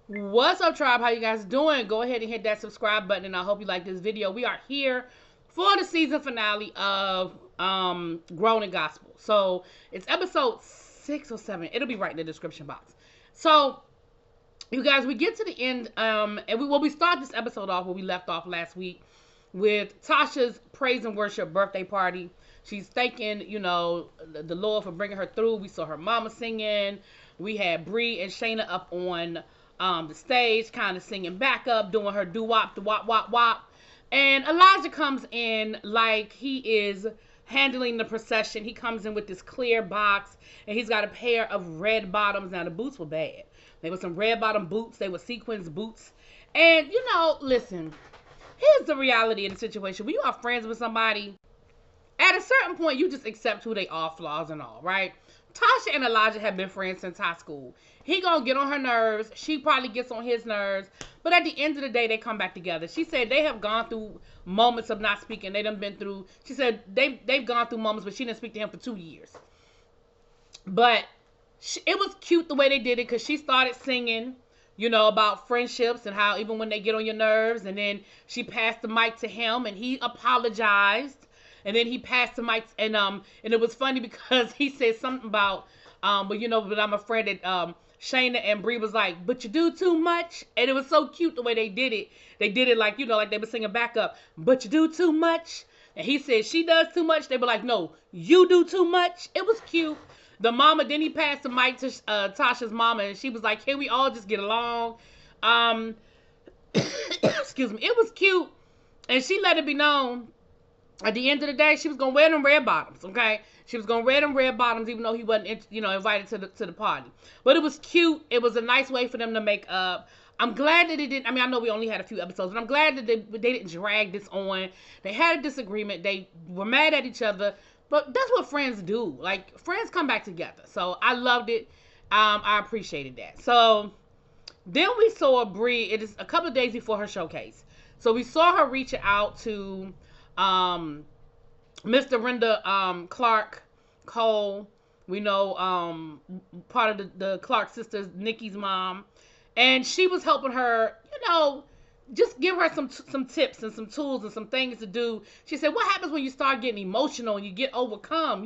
What's up, tribe? How you guys doing? Go ahead and hit that subscribe button, and I hope you like this video. We are here for the season finale of Grown in Gospel. So it's episode 6 or 7. It'll be right in the description box. So you guys, we get to the end, and we start this episode off where we left off last week with Tasha's praise and worship birthday party. She's thanking, the Lord for bringing her through. We saw her mama singing. We had Bree and Shayna up on the stage, kind of singing back up, doing her doo-wop, doo-wop, wop, wop. And Elijah comes in like he is handling the procession. He comes in with this clear box, and he's got a pair of red bottoms. Now, the boots were bad. They were some red bottom boots. They were sequins boots. And, listen, here's the reality of the situation. When you are friends with somebody, at a certain point, you just accept who they are, flaws and all, right? Tasha and Elijah have been friends since high school. He gonna get on her nerves. She probably gets on his nerves. But at the end of the day, they come back together. She said they have gone through moments of not speaking. They done been through, she said they've gone through moments, but she didn't speak to him for 2 years. But it was cute the way they did it, because she started singing, about friendships and how even when they get on your nerves. And then she passed the mic to him, and he apologized. And then he passed the mic, and it was funny because he said something about, but I'm afraid that Shayna and Bree was like, but you do too much. And it was so cute the way they did it. They did it like, like they were singing back up, but you do too much. And he said she does too much. They were like, no, you do too much. It was cute. The mama, then he passed the mic to Tasha's mama, and she was like, can we all just get along? Excuse me. It was cute. And she let it be known, at the end of the day, she was gonna wear them red bottoms, okay? She was gonna wear them red bottoms, even though he wasn't, invited to the party. But it was cute. It was a nice way for them to make up. I'm glad that it didn't. I mean, I know we only had a few episodes, but I'm glad that they didn't drag this on. They had a disagreement. They were mad at each other, but that's what friends do. Like, friends come back together. So I loved it. I appreciated that. So then we saw Bree. It is a couple of days before her showcase. So we saw her reaching out to Mr. Renda Clark Cole. We know part of the Clark sisters, Nikki's mom. And she was helping her, just give her some tips and some tools and some things to do. She said, what happens when you start getting emotional and you get overcome,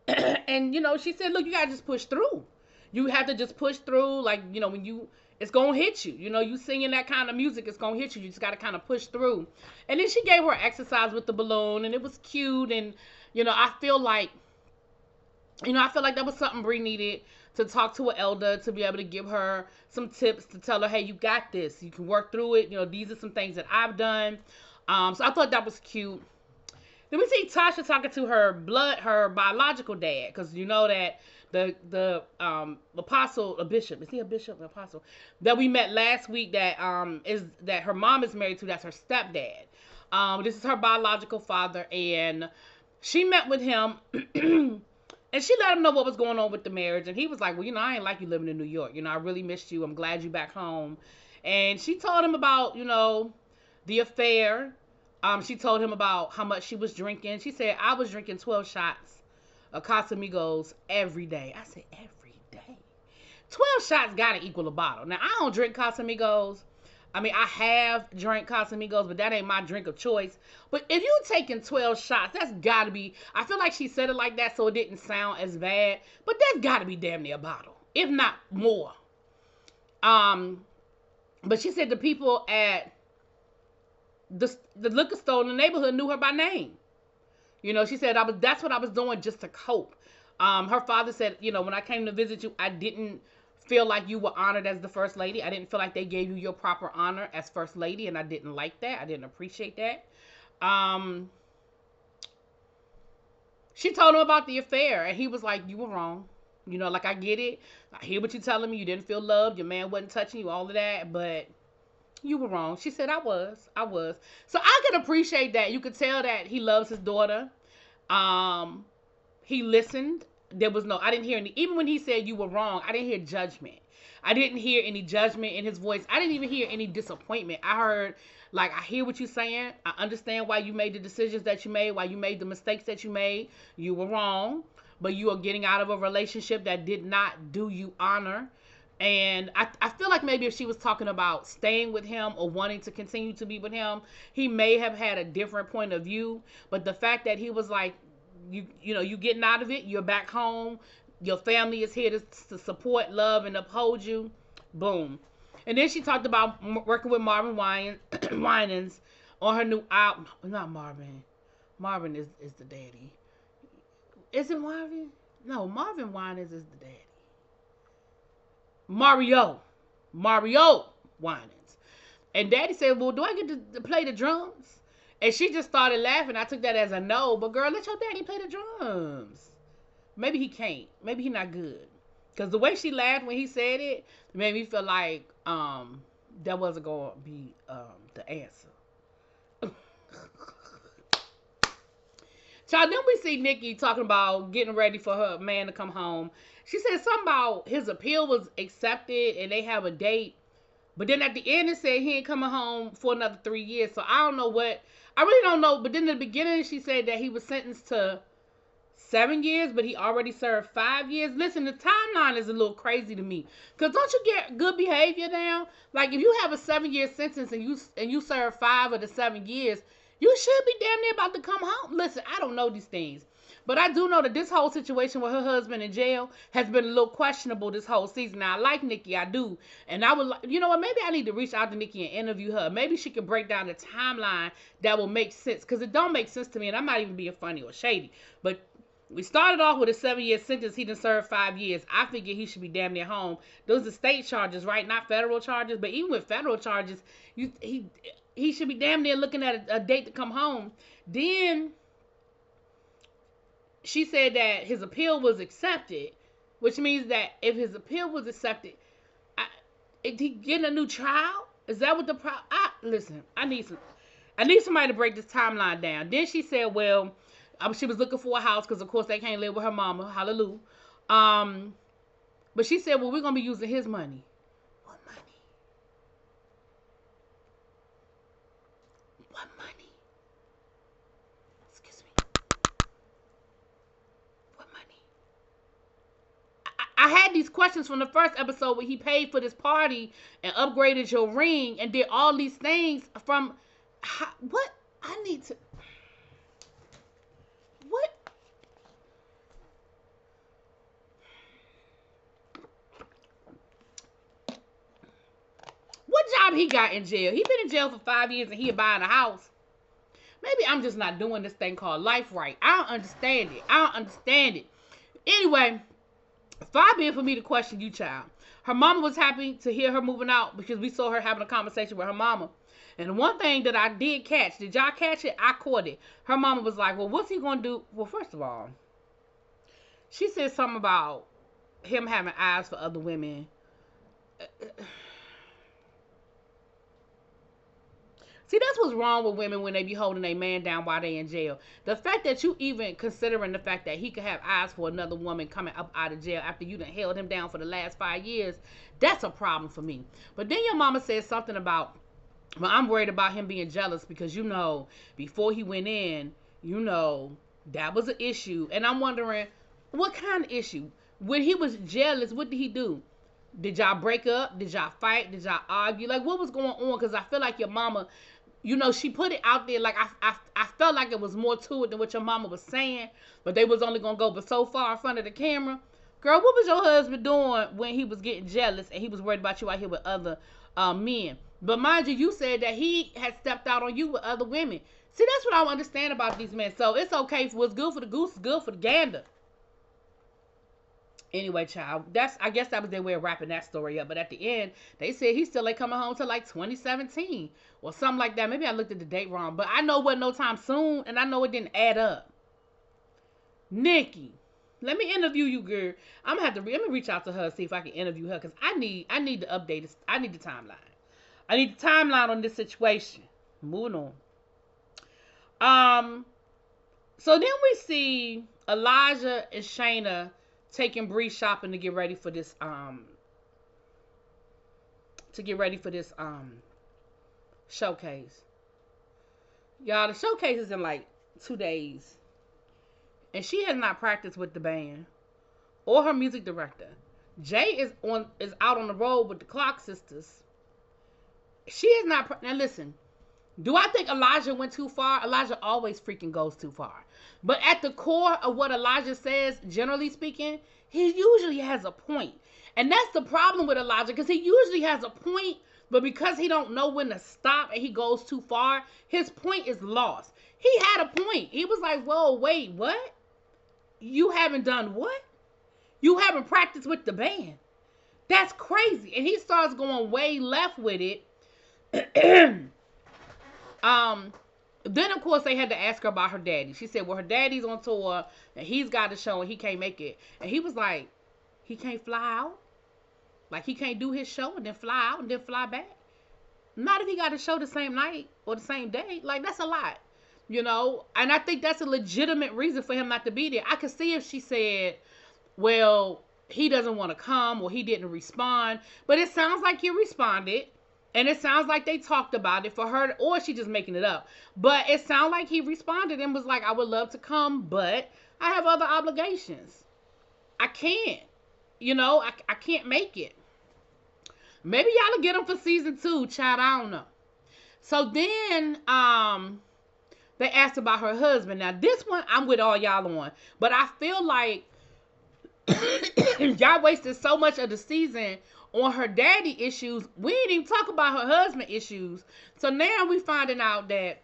And, she said, look, you got to just push through. You have to just push through. Like, when it's going to hit you. You singing that kind of music, it's going to hit you. You just got to kind of push through. And then she gave her exercise with the balloon, and it was cute. And, I feel like that was something Bree needed, to talk to an elder, to be able to give her some tips, to tell her, hey, you got this. You can work through it. These are some things that I've done. So I thought that was cute. Then we see Tasha talking to her biological dad, because that the apostle, a bishop, is he a bishop, an apostle, that we met last week, that that her mom is married to, that's her stepdad. This is her biological father, and she met with him, and she let him know what was going on with the marriage, and he was like, well, I ain't like you living in New York. I really missed you. I'm glad you back home. And she told him about, the affair. She told him about how much she was drinking. She said, I was drinking 12 shots of Casamigos every day. I said, every day? 12 shots gotta equal a bottle. Now, I don't drink Casamigos. I mean, I have drank Casamigos, but that ain't my drink of choice. But if you taking 12 shots, that's gotta be, I feel like she said it like that so it didn't sound as bad, but that's gotta be damn near a bottle, if not more. But she said the people at the liquor store in the neighborhood knew her by name. She said, that's what I was doing just to cope. Her father said, when I came to visit you, I didn't feel like you were honored as the first lady. I didn't feel like they gave you your proper honor as first lady, and I didn't like that. I didn't appreciate that. She told him about the affair, and he was like, you were wrong. Like, I get it. I hear what you're telling me. You didn't feel loved. Your man wasn't touching you, all of that, but you were wrong. She said, I was. So I could appreciate that. You could tell that he loves his daughter. He listened. I didn't hear any, even when he said you were wrong, I didn't hear judgment. I didn't hear any judgment in his voice. I didn't even hear any disappointment. I heard, like, I hear what you're saying. I understand why you made the decisions that you made, why you made the mistakes that you made. You were wrong, but you are getting out of a relationship that did not do you honor. And I feel like maybe if she was talking about staying with him or wanting to continue to be with him, he may have had a different point of view. But the fact that he was like, you know, you getting out of it, you're back home, your family is here to support, love, and uphold you. Boom. And then she talked about working with Marvin Winans on her new album. Not Marvin. Marvin is the daddy. Is it Marvin? No, Marvin Winans is the daddy. Mario Winans. And Daddy said, well, do I get to play the drums? And she just started laughing. I took that as a no. But girl, let your daddy play the drums. Maybe he can't. Maybe he not good. Because the way she laughed when he said it made me feel like that wasn't going to be the answer. Child, then we see Nikki talking about getting ready for her man to come home. She said something about his appeal was accepted and they have a date. But then at the end it said he ain't coming home for another 3 years. So I don't know what. I really don't know. But then in the beginning she said that he was sentenced to 7 years, but he already served 5 years. Listen, the timeline is a little crazy to me. Because don't you get good behavior now? Like if you have a 7-year sentence and you serve 5 of the 7 years, you should be damn near about to come home. Listen, I don't know these things. But I do know that this whole situation with her husband in jail has been a little questionable this whole season. Now, I like Nikki, I do. And I would, you know what, maybe I need to reach out to Nikki and interview her. Maybe she can break down the timeline that will make sense. Because it don't make sense to me, and I'm not even being funny or shady. But we started off with a 7-year sentence. He done served 5 years. I figure he should be damn near home. Those are state charges, right? Not federal charges. But even with federal charges, he should be damn near looking at a date to come home. Then she said that his appeal was accepted, which means that if his appeal was accepted, is he getting a new trial? Is that what the problem? Listen, I need somebody to break this timeline down. Then she said, well, she was looking for a house because of course they can't live with her mama. Hallelujah. But she said, well, we're gonna be using his money. What money? What money? Excuse me. What money? I had these questions from the first episode where he paid for this party and upgraded your ring and did all these things from what? I need to. What? What job he got in jail? He been in jail for 5 years and he buying a house. Maybe I'm just not doing this thing called life right. I don't understand it. Anyway, far be it for me to question you, child. Her mama was happy to hear her moving out because we saw her having a conversation with her mama. And one thing that I did catch, did y'all catch it? I caught it. Her mama was like, well, what's he going to do? Well, first of all, she said something about him having eyes for other women. See, that's what's wrong with women when they be holding a man down while they in jail. The fact that you even considering the fact that he could have eyes for another woman coming up out of jail after you done held him down for the last 5 years, that's a problem for me. But then your mama said something about, well, I'm worried about him being jealous because, you know, before he went in, you know, that was an issue. And I'm wondering, what kind of issue? When he was jealous, what did he do? Did y'all break up? Did y'all fight? Did y'all argue? Like, what was going on? Because I feel like your mama, you know, she put it out there. Like, I felt like it was more to it than what your mama was saying. But they was only going to go but so far in front of the camera. Girl, what was your husband doing when he was getting jealous and he was worried about you out here with other men? But mind you, you said that he had stepped out on you with other women. See, that's what I don't understand about these men. So it's okay. What's good for the goose is good for the gander. Anyway, child, I guess that was their way of wrapping that story up. But at the end, they said he still ain't coming home till like 2017 or something like that. Maybe I looked at the date wrong, but I know it wasn't no time soon, and I know it didn't add up. Nikki, let me interview you, girl. I'm gonna have to let me reach out to her, see if I can interview her, because I need to update this. I need the timeline. I need the timeline on this situation. Moving on. So then we see Elijah and Shayna taking Bree shopping to get ready for this showcase. Y'all, the showcase is in like 2 days. And she has not practiced with the band or her music director. Jay is out on the road with the Clock sisters. She is not. Now listen, do I think Elijah went too far? Elijah always freaking goes too far. But at the core of what Elijah says, generally speaking, he usually has a point. And that's the problem with Elijah, because he usually has a point, but because he don't know when to stop and he goes too far, his point is lost. He had a point. He was like, whoa, wait, what? You haven't done what? You haven't practiced with the band. That's crazy. And he starts going way left with it. Then of course they had to ask her about her daddy. She said, well, her daddy's on tour and he's got a show and he can't make it. And he was like, he can't fly out? Like he can't do his show and then fly out and then fly back? Not if he got a show the same night or the same day. Like, that's a lot, you know? And I think that's a legitimate reason for him not to be there. I could see if she said, well, he doesn't want to come or he didn't respond. But it sounds like he responded. And it sounds like they talked about it for her, or she just making it up. But it sounds like he responded and was like, I would love to come, but I have other obligations. I can't. You know, I can't make it. Maybe y'all will get him for season 2, child. I don't know. So then, they asked about her husband. Now, this one, I'm with all y'all on. But I feel like y'all wasted so much of the season on her daddy issues. We didn't even talk about her husband issues. So now we finding out that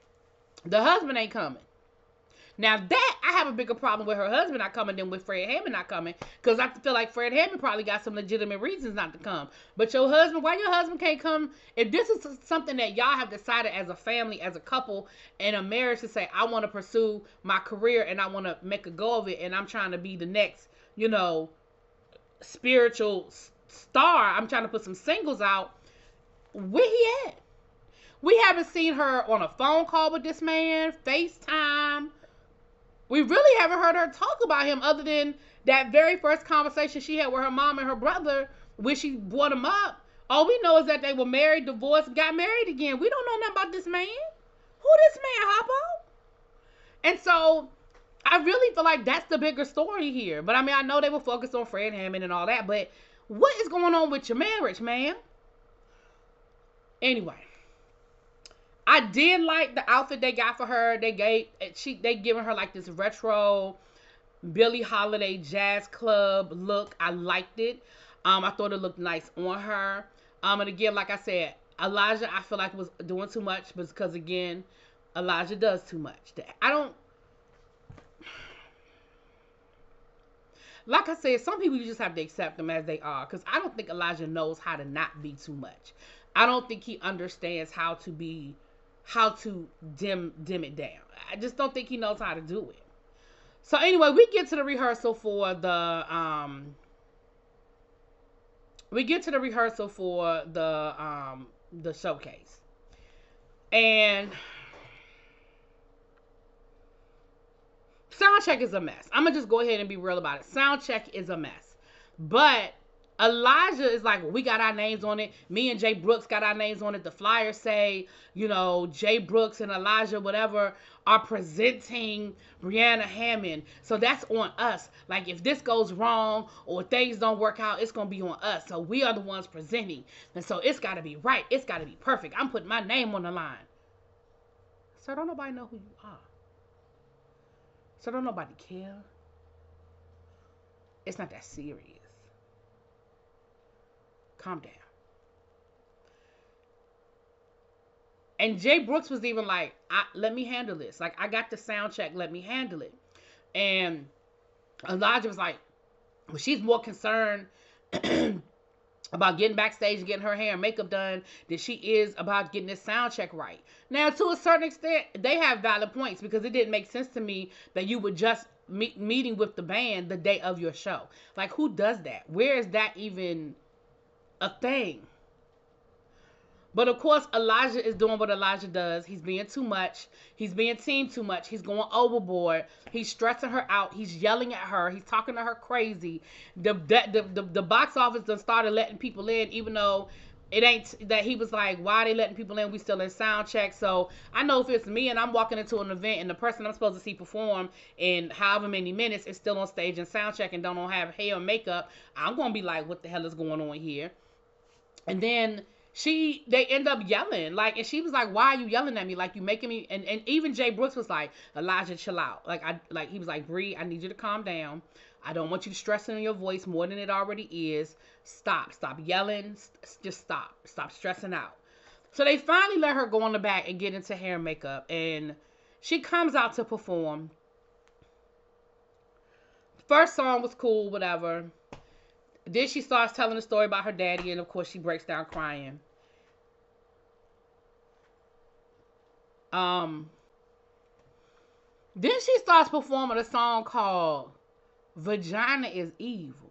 the husband ain't coming. Now that, I have a bigger problem with her husband not coming than with Fred Hammond not coming. Because I feel like Fred Hammond probably got some legitimate reasons not to come. But your husband, why your husband can't come? If this is something that y'all have decided as a family, as a couple, in a marriage to say, I want to pursue my career and I want to make a go of it. And I'm trying to be the next, you know, spiritual star. I'm trying to put some singles out. Where he at? We haven't seen her on a phone call with this man, FaceTime. We really haven't heard her talk about him other than that very first conversation she had with her mom and her brother when she brought him up. All we know is that they were married, divorced, got married again. We don't know nothing about this man. Who this man, Hoppo? And so I really feel like that's the bigger story here. But I mean, I know they were focused on Fred Hammond and all that, but what is going on with your marriage, man? Anyway, I did like the outfit they got for her. They giving her like this retro Billie Holiday jazz club look. I liked it. I thought it looked nice on her. And again, like I said, Elijah, I feel like was doing too much, but because again, Elijah does too much. Like I said, some people you just have to accept them as they are. Because I don't think Elijah knows how to not be too much. I don't think he understands how to dim it down. I just don't think he knows how to do it. So anyway, we get to the rehearsal for the showcase. And sound check is a mess. I'm going to just go ahead and be real about it. Sound check is a mess. But Elijah is like, well, we got our names on it. Me and Jay Brooks got our names on it. The flyers say, you know, Jay Brooks and Elijah, whatever, are presenting Brianna Hammond. So that's on us. Like, if this goes wrong or things don't work out, it's going to be on us. So we are the ones presenting. And so it's got to be right. It's got to be perfect. I'm putting my name on the line. So don't nobody know who you are. So don't nobody care. It's not that serious. Calm down. And Jay Brooks was even like, let me handle this. Like, I got the sound check. Let me handle it. And Elijah was like, well, she's more concerned about getting backstage and getting her hair and makeup done than she is about getting this sound check right. Now, to a certain extent, they have valid points because it didn't make sense to me that you would just meeting with the band the day of your show. Like, who does that? Where is that even a thing? But of course, Elijah is doing what Elijah does. He's being too much. He's being team too much. He's going overboard. He's stressing her out. He's yelling at her. He's talking to her crazy. The box office done started letting people in, even though it ain't that he was like, why are they letting people in? We still in sound check. So I know if it's me and I'm walking into an event and the person I'm supposed to see perform in however many minutes is still on stage and sound check and don't have hair or makeup, I'm gonna be like, what the hell is going on here? And then they end up yelling, like, and she was like, why are you yelling at me? Like, you making me, and even Jay Brooks was like, Elijah, chill out. Like he was like, Bree, I need you to calm down. I don't want you to stress in your voice more than it already is. Stop yelling. Just stop stressing out. So they finally let her go on the back and get into hair and makeup, and she comes out to perform. First song was cool, whatever. Then she starts telling the story about her daddy, and of course she breaks down crying. Then she starts performing a song called Vagina is Evil.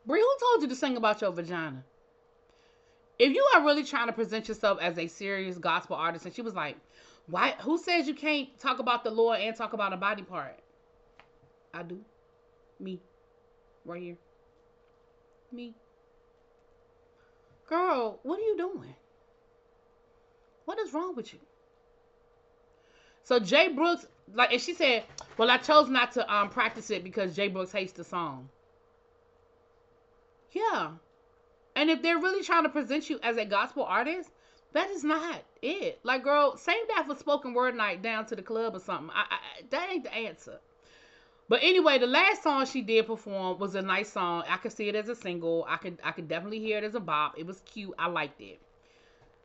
Bree, who told you to sing about your vagina? If you are really trying to present yourself as a serious gospel artist, and she was like, why? Who says you can't talk about the Lord and talk about a body part? I do. Me. Right here. Me. Girl, what are you doing? What is wrong with you? So Jay Brooks, like, and she said, well, I chose not to practice it because Jay Brooks hates the song. Yeah. And if they're really trying to present you as a gospel artist, that is not it. Like, girl, save that for spoken word night down to the club or something. That ain't the answer. But anyway, the last song she did perform was a nice song. I could see it as a single. I could definitely hear it as a bop. It was cute. I liked it.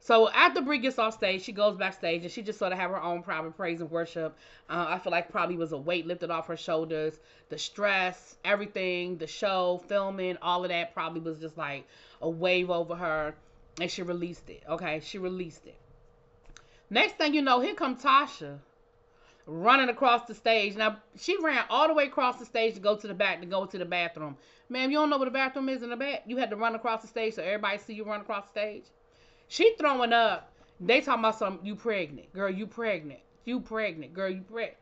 So after Bree gets off stage, she goes backstage and she just sort of have her own private praise and worship. I feel like probably was a weight lifted off her shoulders. The stress, everything, the show, filming, all of that probably was just like a wave over her. And she released it. Okay, she released it. Next thing you know, here comes Tasha running across the stage. Now, she ran all the way across the stage to go to the back, to go to the bathroom. Ma'am, you don't know where the bathroom is in the back? You had to run across the stage so everybody see you run across the stage? She throwing up. They talking about something, you pregnant. Girl, you pregnant. You pregnant. Girl, you pregnant.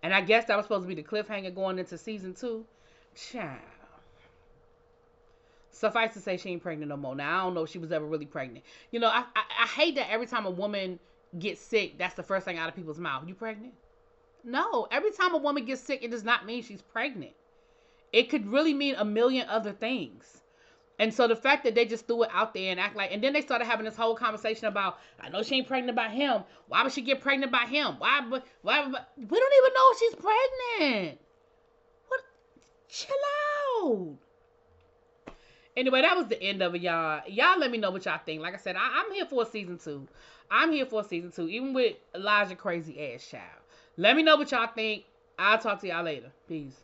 And I guess that was supposed to be the cliffhanger going into season 2. Child. Suffice to say, she ain't pregnant no more. Now, I don't know if she was ever really pregnant. You know, I hate that every time a woman gets sick, that's the first thing out of people's mouth. You pregnant? No. Every time a woman gets sick, it does not mean she's pregnant. It could really mean a million other things. And so the fact that they just threw it out there and act like, and then they started having this whole conversation about, I know she ain't pregnant by him. Why would she get pregnant by him? Why we don't even know if she's pregnant. What? Chill out. Anyway, that was the end of it, y'all. Y'all let me know what y'all think. Like I said, I'm here for a season 2. I'm here for a season 2, even with Elijah crazy ass child. Let me know what y'all think. I'll talk to y'all later. Peace.